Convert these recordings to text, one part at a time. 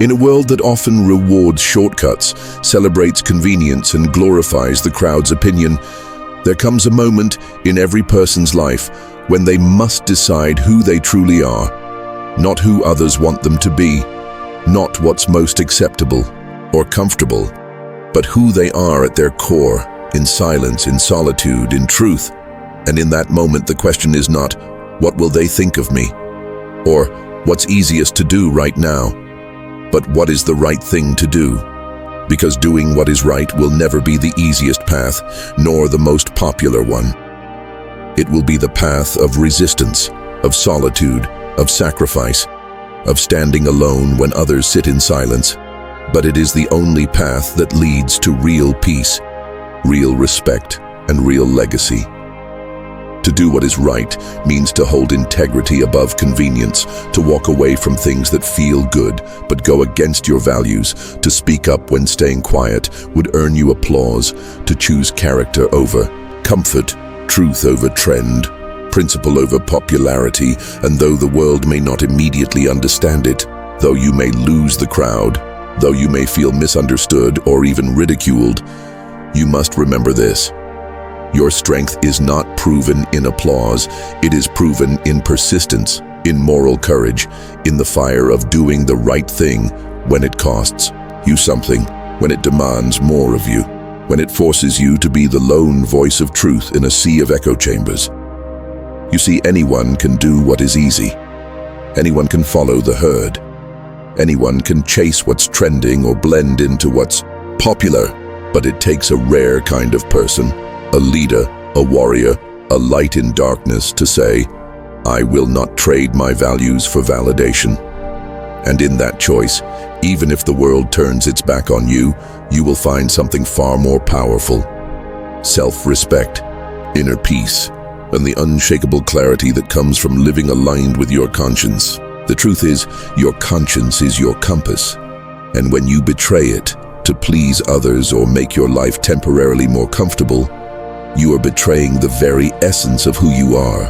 In a world that often rewards shortcuts, celebrates convenience, and glorifies the crowd's opinion, there comes a moment in every person's life when they must decide who they truly are, not who others want them to be, not what's most acceptable or comfortable, but who they are at their core, in silence, in solitude, in truth. And in that moment, the question is not, what will they think of me? Or, what's easiest to do right now? But what is the right thing to do? Because doing what is right will never be the easiest path, nor the most popular one. It will be the path of resistance, of solitude, of sacrifice, of standing alone when others sit in silence. But it is the only path that leads to real peace, real respect, and real legacy. To do what is right means to hold integrity above convenience, to walk away from things that feel good but go against your values, to speak up when staying quiet would earn you applause, to choose character over comfort, truth over trend, principle over popularity, and though the world may not immediately understand it, though you may lose the crowd, though you may feel misunderstood or even ridiculed, you must remember this. Your strength is not proven in applause, it is proven in persistence, in moral courage, in the fire of doing the right thing when it costs you something, when it demands more of you, when it forces you to be the lone voice of truth in a sea of echo chambers. You see, anyone can do what is easy. Anyone can follow the herd. Anyone can chase what's trending or blend into what's popular, but it takes a rare kind of person, a leader, a warrior, a light in darkness to say, I will not trade my values for validation. And in that choice, even if the world turns its back on you, you will find something far more powerful. Self-respect, inner peace, and the unshakable clarity that comes from living aligned with your conscience. The truth is, your conscience is your compass. And when you betray it to please others or make your life temporarily more comfortable, you are betraying the very essence of who you are,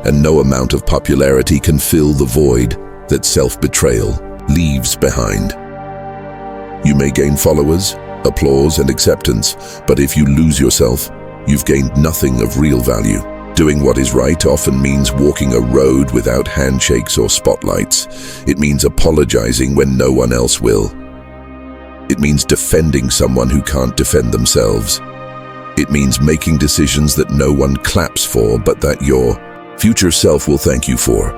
and no amount of popularity can fill the void that self-betrayal leaves behind. You may gain followers, applause, and acceptance, but if you lose yourself, you've gained nothing of real value. Doing what is right often means walking a road without handshakes or spotlights. It means apologizing when no one else will. It means defending someone who can't defend themselves. It means making decisions that no one claps for, but that your future self will thank you for.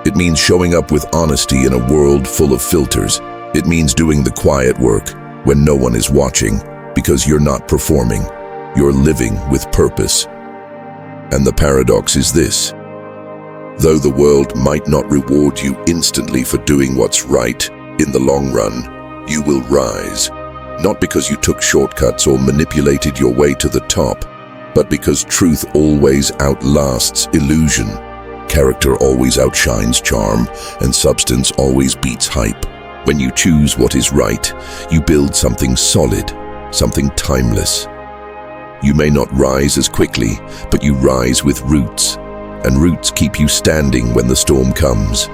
It means showing up with honesty in a world full of filters. It means doing the quiet work when no one is watching, because you're not performing, you're living with purpose. And the paradox is this: though the world might not reward you instantly for doing what's right, in the long run, you will rise. Not because you took shortcuts or manipulated your way to the top, but because truth always outlasts illusion. Character always outshines charm, and substance always beats hype. When you choose what is right, you build something solid, something timeless. You may not rise as quickly, but you rise with roots, and roots keep you standing when the storm comes.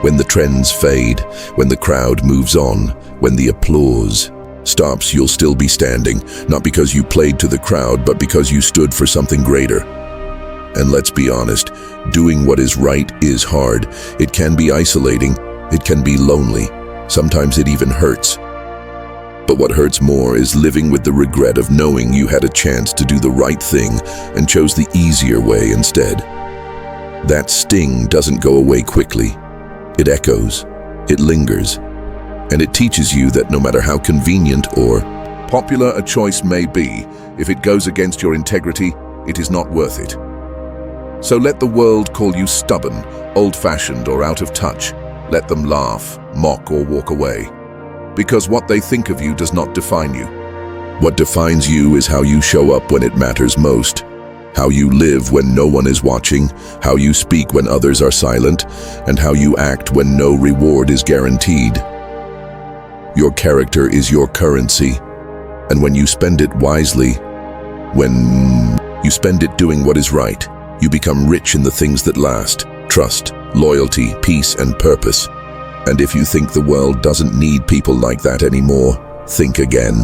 When the trends fade, when the crowd moves on, when the applause stops, you'll still be standing, not because you played to the crowd, but because you stood for something greater. And let's be honest, doing what is right is hard. It can be isolating, it can be lonely, sometimes it even hurts. But what hurts more is living with the regret of knowing you had a chance to do the right thing and chose the easier way instead. That sting doesn't go away quickly. It echoes, it lingers, and it teaches you that no matter how convenient or popular a choice may be, if it goes against your integrity, it is not worth it. So let the world call you stubborn, old-fashioned, or out of touch. Let them laugh, mock, or walk away. Because what they think of you does not define you. What defines you is how you show up when it matters most, how you live when no one is watching, how you speak when others are silent, and how you act when no reward is guaranteed. Your character is your currency, and when you spend it wisely, when you spend it doing what is right, you become rich in the things that last: trust, loyalty, peace, and purpose. And if you think the world doesn't need people like that anymore, think again.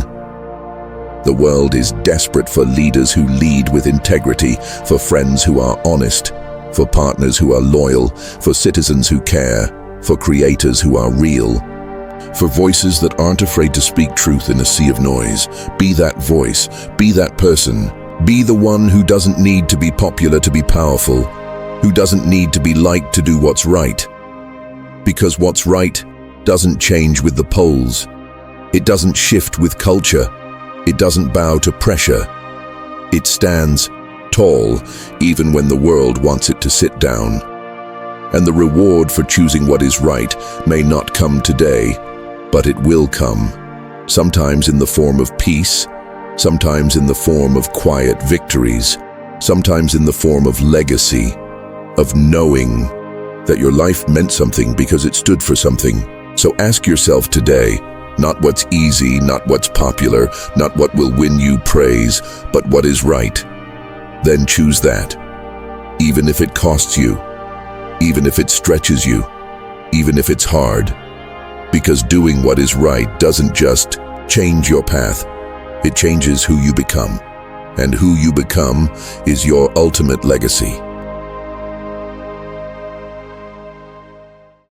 The world is desperate for leaders who lead with integrity, for friends who are honest, for partners who are loyal, for citizens who care, for creators who are real, for voices that aren't afraid to speak truth in a sea of noise. Be that voice, be that person, be the one who doesn't need to be popular to be powerful, who doesn't need to be liked to do what's right. Because what's right doesn't change with the polls. It doesn't shift with culture. It doesn't bow to pressure. It stands tall, even when the world wants it to sit down. And the reward for choosing what is right may not come today, but it will come. Sometimes in the form of peace, sometimes in the form of quiet victories, sometimes in the form of legacy, of knowing that your life meant something because it stood for something. So ask yourself today, not what's easy, not what's popular, not what will win you praise, but what is right. Then choose that, even if it costs you, even if it stretches you, even if it's hard. Because doing what is right doesn't just change your path, it changes who you become. And who you become is your ultimate legacy.